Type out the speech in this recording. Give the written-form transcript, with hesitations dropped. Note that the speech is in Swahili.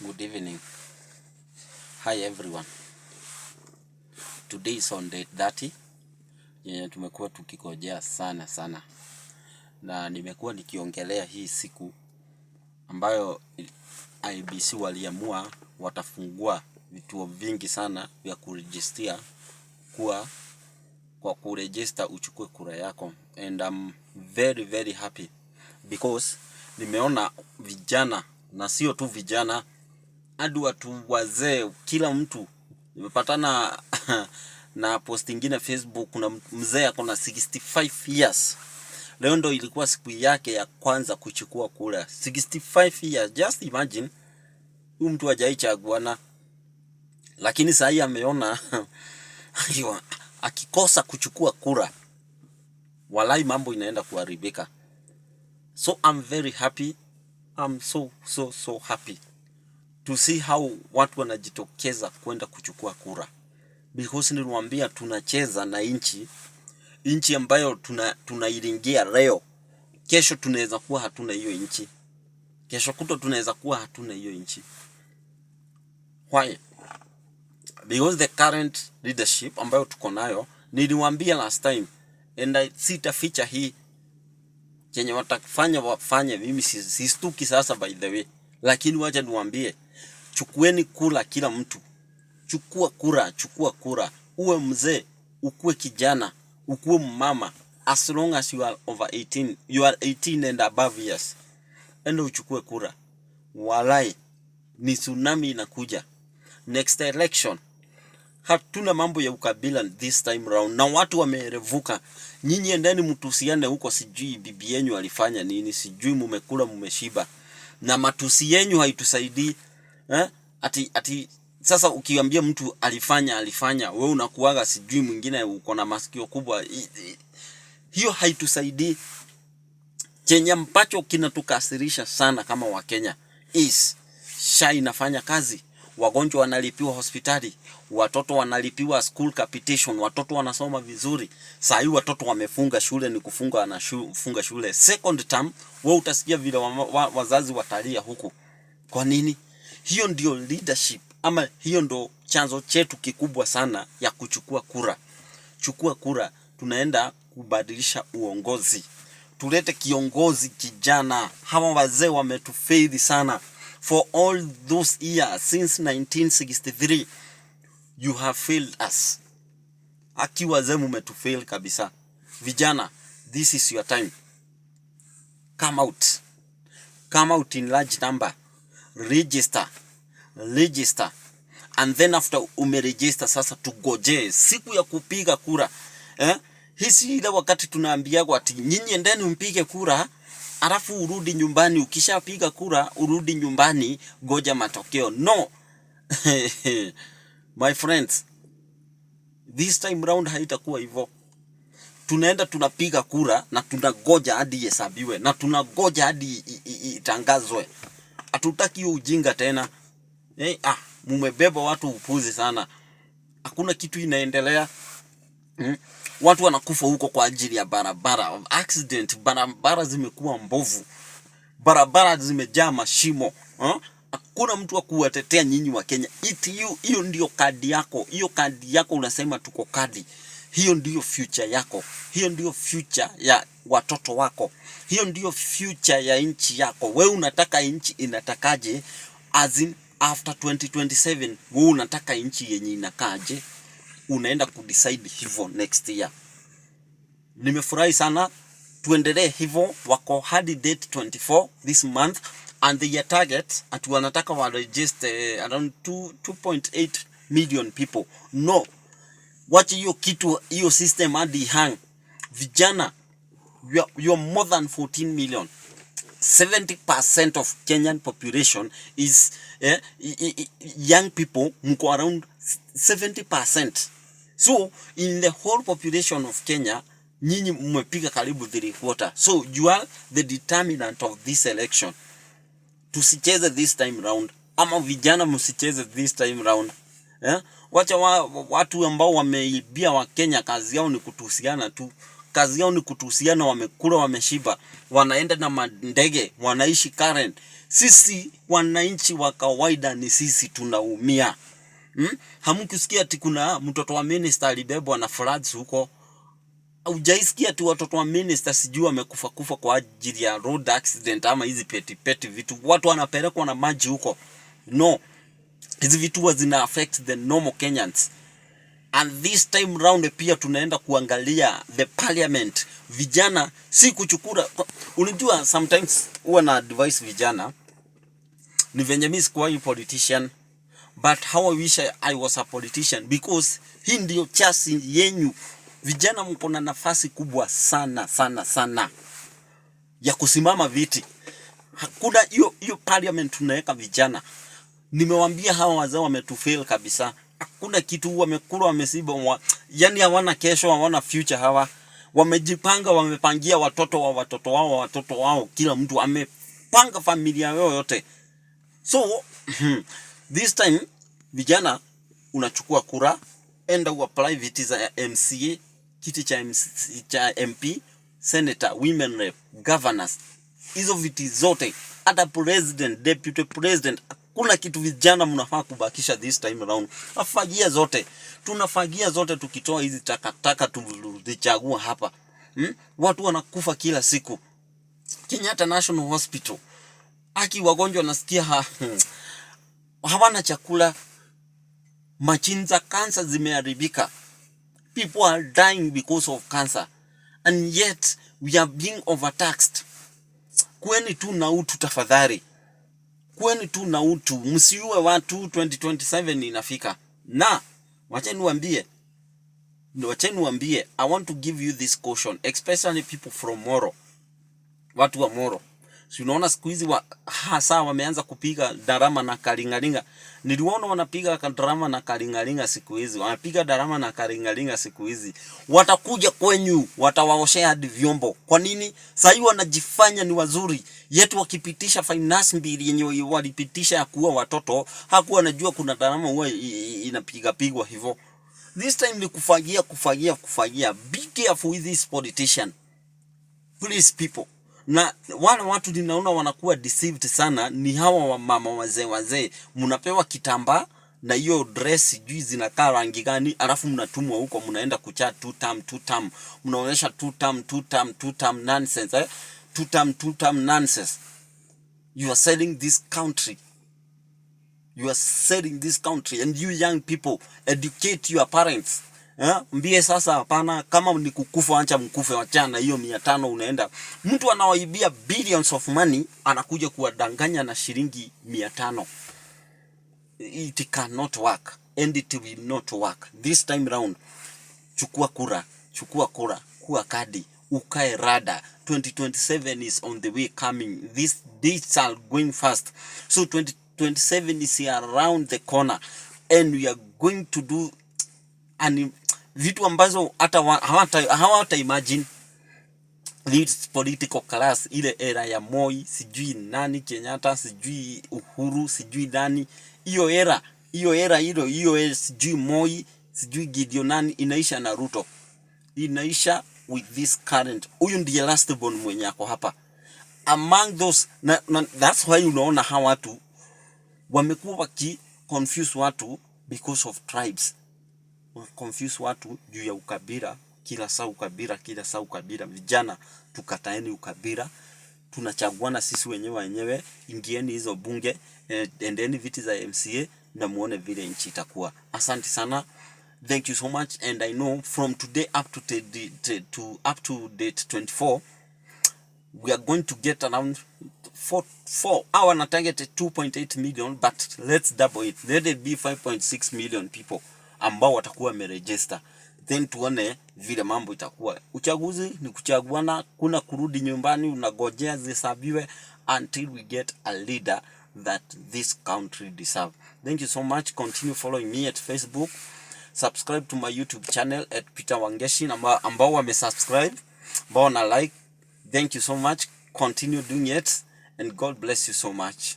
Good evening. Hi everyone. Today is on day 30. Yenye tumekuwa tukikojea sana. Na nimekuwa nikiongelea hii siku ambayo IEBC waliamua watafungua vituo vingi sana vya kuregister kwa kuregister uchukue kura yako. And I'm very happy because nimeona vijana, na sio tu vijana, hadi watu wazee, kila mtu. Nimepatana na post ingine Facebook, kuna mzee akona 65 years. Leo ndo ilikuwa siku yake ya kwanza kuchukua kura. 65 years, just imagine. Huyu mtu hajaichaguana, lakini sasa hii ameona akikosa kuchukua kura, walai mambo inaenda kuharibika. So I'm very happy. I'm so happy to see how watu wanajitokeza kwenda kuchukua kura, because niliwaambia tunacheza na inchi ambayo tunairingia leo. Kesho tunaweza kuwa hatuna hiyo inchi, kesho kuto tunaweza kuwa hatuna hiyo inchi. Why? Because the current leadership ambayo tuko nayo, niliwaambia last time, and sitaficha hii, chenye watakufanya wafanye. Mimi sistuki sasa, by the way, lakini wacha niwaambie, chukueni kura kila mtu. Chukua kura. Uwe mzee, ukuwe kijana, ukuwe mama, as long as you are over 18, you are 18 and above years. Enda uchukue kura. Walai, ni tsunami inakuja. Next election, hatuna mambo ya ukabila this time round. Na watu wamerevuka. Nyinyi endeni mtusiane huko, sijui bibi yenu alifanya nini, sijui mumekula mumeshiba. Na matusi yenu haitusaidii. Ati sasa ukiambia mtu alifanya, wewe unakuaga sijui mwingine uko na masikio kubwa. Hiyo haitusaidii. Chenye mpacho kinatukasirisha sana kama Wakenya is SHA inafanya kazi, wagonjwa wanalipiwa hospitali, watoto wanalipiwa school capitation, watoto wanasoma vizuri. Sasa hivi watoto wamefunga shule, ni kufunga na funga shule. Second term, wewe utasikia vile wazazi watalia huku. Kwa nini? Hiyo ndio leadership, ama hiyo ndo chanzo chetu kikubwa sana ya kuchukua kura. Chukua kura, tunaenda kubadilisha uongozi. Tulete kiongozi kijana. Hawa wazee wametufaili sana. For all those years, since 1963, you have failed us. Aki wazee mumetufail kabisa. Vijana, this is your time. Come out in large number. Register. And then after umeregister, sasa tugoje siku ya kupiga kura. Hisi ile wakati tunaambia ati nyinyi endeni mpige kura, alafu urudi nyumbani. Ukishapiga kura urudi nyumbani, goja matokeo. No. My friends, this time round haitakuwa hivyo. Tunaenda tunapiga kura na tunagoja hadi hesabiwe, na tunagoja hadi itangazwe. Hatutaki ujinga tena. Mumebeba watu upuzi sana. Hakuna kitu inaendelea. Watu wanakufa huko kwa ajili ya barabara, accident. Barabara zimekuwa mbovu, barabara zimejaa mashimo. Hakuna mtu wa kuwatetea nyinyi wa Kenya. Hiyo ndio kadi yako. Hiyo kadi yako unasema tuko kadi. Hiyo ndio future yako. Hiyo ndio future ya watoto wako. Hiyo ndio future ya nchi yako. Wewe unataka nchi inatakaje? As in after 2027, wewe unataka nchi yenye inakaje? Unaenda kudecide hivyo next year. Nimefurahi sana. Tuendelee hivyo. Wako hadi date 24 this month, and their target atu wanataka wa register around 2.8 million people. No, watch hiyo kitu, hiyo system hadi hang. Vijana, you are more than 14 million. 70% of Kenyan population is young people. Mko around 70%. So in the whole population of Kenya, nyinyi mmepiga karibu 3/4. So you are the determinant of this election. Tusicheze this time round, ama vijana msicheze this time round. Wacha watu ambao wameibia wa Kenya kazi yao ni kutusiana tu. kazi yao ni kutusiana, wamekula wameshiba, wanaenda na mandege, wanaishi Karen. Sisi wananchi wa kawaida ni sisi tunaumia. Hamkusikia ati kuna mtoto wa minister alibebwa na floods huko? Hujaisikia ati watoto wa minister sijui wamekufa kwa ajili ya road accident ama hizi peti vitu watu wanapelekwa na maji huko? No, hizi vitu zina affect the normal Kenyans. And this time round pia tunaenda kuangalia the parliament. Vijana si kuchukura. Unajua sometimes huwa na advice vijana, ni venye mimi sikuwa politician, but how I wish I was a politician, because hii ndio chance yenyu. Vijana mko na nafasi kubwa sana ya kusimama viti. Hakuna hiyo parliament tunaweka vijana. Nimewaambia hawa wazee wametufail kabisa. Hakuna kitu, wamekula wamesiba, yani hawana kesho, hawana future hawa. Wamejipanga, wamepangia watoto wao, kila mtu amepanga familia yao yote. So this time vijana unachukua kura, enda uapply viti za MCA, kiti cha MP, senator, women rep, governors. Hizo viti zote, hata president, deputy president, kuna kitu vijana mnafaa kubakisha this time around. Afagia zote. Tunafagia zote tukitoa hizi takataka tulichagua hapa. Watu wanakufa kila siku. Kenyatta National Hospital, wagonjwa nasikia hawana chakula. Machine za cancer zimeharibika. People are dying because of cancer. And yet we are being overtaxed. Kweni tu na utu tafadhali. Kweni tu na utu. Msiue watu. 2027 inafika. Na wacheni niwaambie, I want to give you this caution, especially people from Moro. Watu wa Moro. Si unaona siku hizi hasa wameanza kupiga darama na kalingalinga. Niliona wanapiga darama na kalingalinga siku hizi. Wanapiga darama na kalingalinga siku hizi. Watakuja kwenyu, watawaoshea hadi vyombo. Kwa nini? Sasa wanajifanya ni wazuri. Yetu wakipitisha finance bill yenye walipitisha ya kuua watoto, hakuwa anajua kuna darama huwa inapigwa hivyo. This time ni kufagia. Be careful with this politician. Please people. Na wale watu ninaona wanakuwa deceived sana ni hawa wa mama wazee. Mnapewa kitambaa na hiyo dress sijui zinakaa rangi gani, alafu mnatumwa huko, mnaenda kuchat two term. Mnaonyesha two term nonsense. Two term nonsense. You are selling this country. And you young people, educate your parents. Mbie sasa hapana, kama ni kukufa acha mkufe, wachana hiyo 500 unaenda. Mtu anawaibia billions of money, anakuja kuwadanganya na shilingi 500. It cannot work and it will not work. This time round, chukua kura, kuwa kadi, ukae rada. 2027 is on the way coming. These dates are going fast. So 2027 is around the corner and we are going to do vitu ambazo hata hawata imagine. This political class, ile era ya Moi, sijui nani Kenyatta, sijui Uhuru, sijui nani, hiyo era sijui Moi, sijui Gideon nani, inaisha na Ruto. Inaisha with this current. Huyu ndiye last born mwenye ako hapa among those that's why unaona hawa watu wamekuwa waki confuse watu because of tribes. Confuse watu juu ya ukabila, kila saa ukabila. Vijana tukataeni ukabila, tunachaguana sisi wenyewe. Ingieni hizo bunge, endeni viti za MCA na muone vile nchi itakuwa. Asante sana. Thank you so much. And I know from today up to date 24, we are going to get around 4 hour na target 2.8 million, but let's double it. Let it be 5.6 million people ambao watakuwa wameregister. Then tuone vile mambo itakuwa. Uchaguzi ni kuchaguana, kuna kurudi nyumbani unagojea zisabiwe until we get a leader that this country deserve. Thank you so much. Continue following me at Facebook. Subscribe to my YouTube channel at Peter Wangeshi. Ambao wamesubscribe, ambao na like. Thank you so much. Continue doing it and God bless you so much.